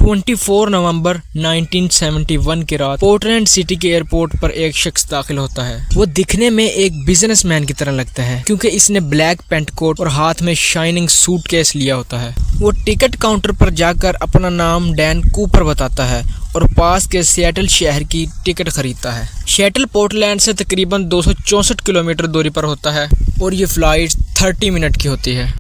24 नवंबर 1971 की रात Portland city के एयरपोर्ट पर एक शख्स दाखिल होता है। वो दिखने में एक बिजनेसमैन की तरह लगता है क्योंकि इसने ब्लैक पेंट कोट और हाथ में शाइनिंग सूटकेस लिया होता है। वो टिकट काउंटर पर जाकर अपना नाम डैन कूपर बताता है और पास के सिएटल शहर की टिकट खरीदता है। सिएटल पोर्टलैंड से तकरीबन 264 किलोमीटर दूरी पर होता है और ये फ्लाइट 30 मिनट की होती है।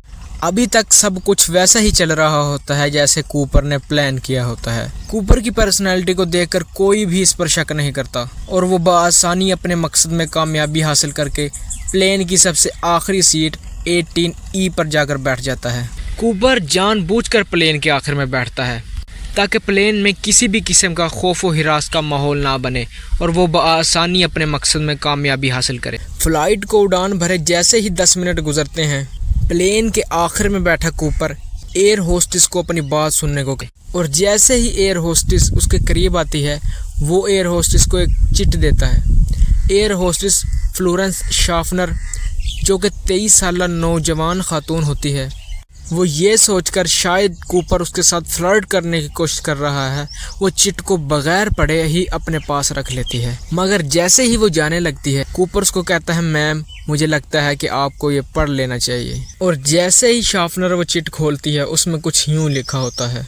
अभी तक सब कुछ वैसा ही चल रहा होता है जैसे कूपर ने प्लान किया होता है। कूपर की पर्सनैलिटी को देखकर कोई भी इस पर शक नहीं करता और वो बआसानी अपने मकसद में कामयाबी हासिल करके प्लेन की सबसे आखिरी सीट 18E पर जाकर बैठ जाता है। कूपर जानबूझकर प्लेन के आखिर में बैठता है ताकि प्लेन में किसी भी किस्म का खौफ व हिरास का माहौल ना बने और वो बआसानी अपने मकसद में कामयाबी हासिल करे। फ्लाइट को उड़ान भरे जैसे ही 10 मिनट गुजरते हैं, प्लेन के आखिर में बैठा कूपर एयर होस्टेस को अपनी बात सुनने को कहे और जैसे ही एयर होस्टेस उसके करीब आती है, वो एयर होस्टेस को एक चिट देता है। एयर होस्टेस फ्लोरेंस शाफनर, जो कि 23 साल नौजवान खातून होती है, वो ये सोचकर शायद कूपर उसके साथ फ्लर्ट करने की कोशिश कर रहा है, वो चिट को बगैर पढ़े ही अपने पास रख लेती है। मगर जैसे ही वो जाने लगती है, कूपर उसको कहता है, मैम मुझे लगता है कि आपको ये पढ़ लेना चाहिए। और जैसे ही शार्पनर वो चिट खोलती है, उसमें कुछ यूँ लिखा होता है,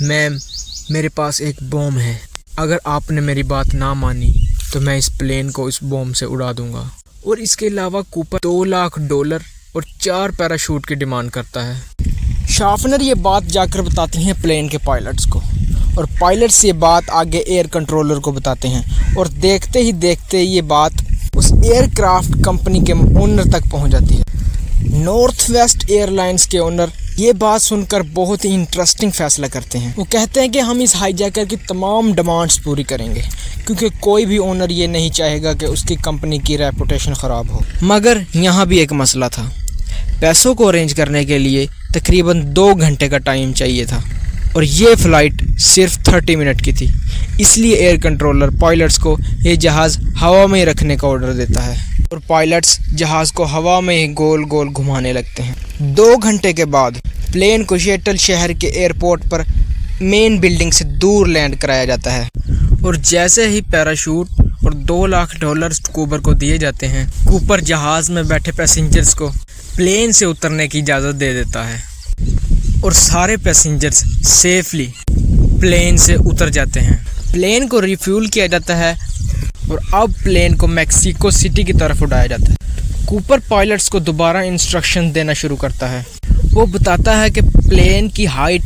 मैम मेरे पास एक बॉम्ब है, अगर आपने मेरी बात ना मानी तो मैं इस प्लेन को इस बॉम्ब से उड़ा दूंगा। और इसके अलावा कूपर $2 लाख और 4 पैराशूट की डिमांड करता है। शार्पनर ये बात जाकर बताती हैं प्लेन के पायलट्स को और पायलट्स ये बात आगे एयर कंट्रोलर को बताते हैं और देखते ही देखते ये बात उस एयरक्राफ्ट कंपनी के ओनर तक पहुंच जाती है। नॉर्थ वेस्ट एयरलाइंस के ओनर ये बात सुनकर बहुत ही इंटरेस्टिंग फैसला करते हैं। वो कहते हैं कि हम इस हाईजैकर की तमाम डिमांड्स पूरी करेंगे क्योंकि कोई भी ओनर ये नहीं चाहेगा कि उसकी कंपनी की रेपुटेशन ख़राब हो। मगर यहाँ भी एक मसला था, पैसों को अरेंज करने के लिए तकरीबन 2 घंटे का टाइम चाहिए था और ये फ़्लाइट सिर्फ 30 मिनट की थी। इसलिए एयर कंट्रोलर पायलट्स को ये जहाज़ हवा में रखने का ऑर्डर देता है और पायलट्स जहाज़ को हवा में ही गोल गोल घुमाने लगते हैं। 2 घंटे के बाद प्लेन को सिएटल शहर के एयरपोर्ट पर मेन बिल्डिंग से दूर लैंड कराया जाता है और जैसे ही पैराशूट और $2 लाख कूपर को दिए जाते हैं, कूपर जहाज़ में बैठे पैसेंजर्स को प्लेन से उतरने की इजाज़त दे देता है और सारे पैसेंजर्स सेफली प्लेन से उतर जाते हैं। प्लेन को रिफ्यूल किया जाता है और अब प्लेन को मैक्सिको सिटी की तरफ उड़ाया जाता है। कूपर पायलट्स को दोबारा इंस्ट्रक्शन देना शुरू करता है। वो बताता है कि प्लेन की हाइट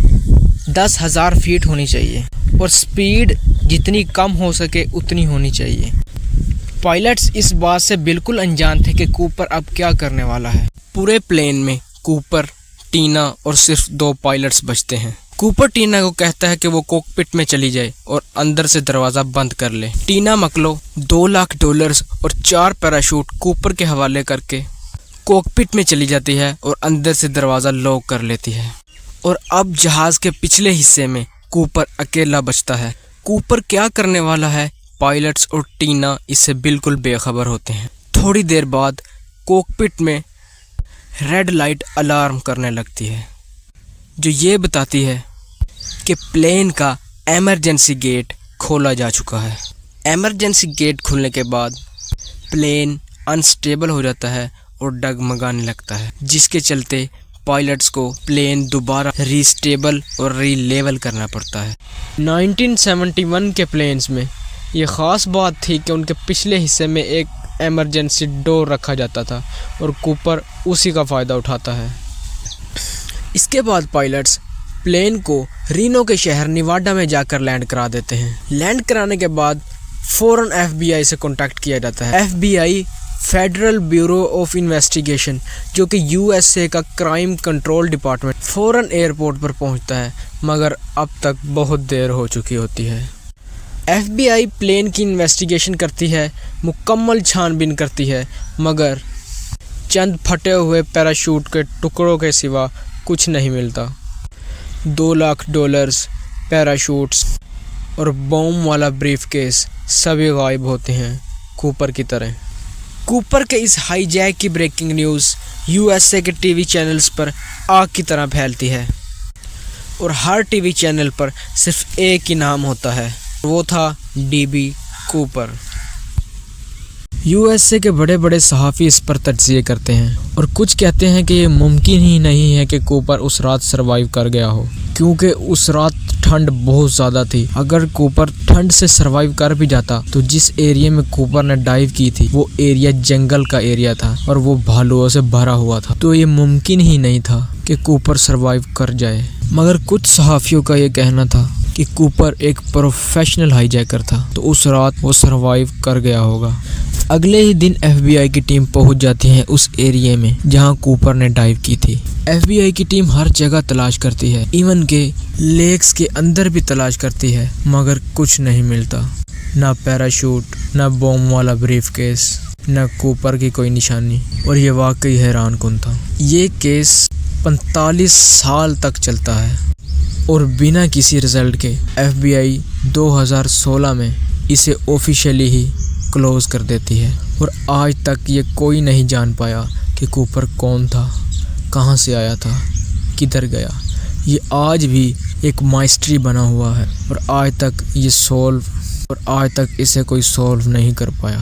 10,000 फीट होनी चाहिए और स्पीड जितनी कम हो सके उतनी होनी चाहिए। पायलट्स इस बात से बिल्कुल अनजान थे कि कूपर अब क्या करने वाला है। पूरे प्लेन में कूपर, टीना और सिर्फ 2 पायलट्स बचते हैं। कूपर टीना को कहता है कि वो कॉकपिट में चली जाए और अंदर से दरवाज़ा बंद कर ले। टीना मकलो $2 लाख और 4 पैराशूट कूपर के हवाले करके कॉकपिट में चली जाती है और अंदर से दरवाज़ा लॉक कर लेती है। और अब जहाज़ के पिछले हिस्से में कूपर अकेला बचता है। कूपर क्या करने वाला है, पायलट्स और टीना इससे बिल्कुल बेखबर होते हैं। थोड़ी देर बाद कॉकपिट में रेड लाइट अलार्म करने लगती है जो ये बताती है कि प्लेन का एमरजेंसी गेट खोला जा चुका है। एमरजेंसी गेट खुलने के बाद प्लेन अनस्टेबल हो जाता है और डगमगाने लगता है, जिसके चलते पायलट्स को प्लेन दोबारा रीस्टेबल और रीलेवल करना पड़ता है। 1971 के प्लेन्स में ये ख़ास बात थी कि उनके पिछले हिस्से में एक एमरजेंसी डोर रखा जाता था और कूपर उसी का फ़ायदा उठाता है। इसके बाद पायलट्स प्लेन को रीनो के शहर निवाडा में जाकर लैंड करा देते हैं। लैंड कराने के बाद फ़ौरन FBI से कांटेक्ट किया जाता है। FBI federal bureau of investigation, जो कि USA का क्राइम कंट्रोल डिपार्टमेंट, फ़ौरन एयरपोर्ट पर पहुंचता है, मगर अब तक बहुत देर हो चुकी होती है। FBI प्लेन की इन्वेस्टिगेशन करती है, मुकम्मल छानबीन करती है, मगर चंद फटे हुए पैराशूट के टुकड़ों के सिवा कुछ नहीं मिलता। $2 लाख, पैराशूट्स और बॉम्ब वाला ब्रीफकेस सभी गायब होते हैं कूपर की तरह। कूपर के इस हाईजैक की ब्रेकिंग न्यूज़ USA के TV चैनल्स पर आग की तरह फैलती है। اور ہر ٹی وی چینل پر صرف ایک ہی نام ہوتا ہے، وہ تھا D B Cooper. U S A کے بڑے بڑے صحافی اس پر تجزیے کرتے ہیں اور کچھ کہتے ہیں کہ یہ ممکن ہی نہیں ہے کہ کوپر اس رات سروائیو کر گیا ہو، کیونکہ اس رات ٹھنڈ بہت زیادہ تھی۔ اگر کوپر ٹھنڈ سے سروائیو کر بھی جاتا تو جس ایریا میں کوپر نے ڈائیو کی تھی وہ ایریا جنگل کا ایریا تھا اور وہ بھالوؤں سے بھرا ہوا تھا، تو یہ ممکن ہی نہیں تھا کہ کوپر سروائیو کر جائے۔ مگر کچھ صحافیوں کا یہ کہنا تھا کہ کوپر ایک پروفیشنل ہائی جیکر تھا، تو اس رات وہ سروائیو کر گیا ہوگا۔ اگلے ہی دن ایف بی آئی کی ٹیم پہنچ جاتی ہے اس ایریا میں جہاں کوپر نے ڈائیو کی تھی۔ ایف بی آئی کی ٹیم ہر جگہ تلاش کرتی ہے، ایون کہ لیکس کے اندر بھی تلاش کرتی ہے، مگر کچھ نہیں ملتا، نہ پیراشوٹ، نہ بوم والا بریف کیس، نہ کوپر کی کوئی نشانی، اور یہ واقعی حیران کن تھا۔ یہ کیس 45 سال تک چلتا ہے اور بنا کسی رزلٹ کے ایف بی آئی 2016 میں اسے آفیشیلی ہی کلوز کر دیتی ہے، اور آج تک یہ کوئی نہیں جان پایا کہ کوپر کون تھا، کہاں سے آیا تھا، کدھر گیا۔ یہ آج بھی ایک مائسٹری بنا ہوا ہے اور آج تک اسے کوئی سولو نہیں کر پایا۔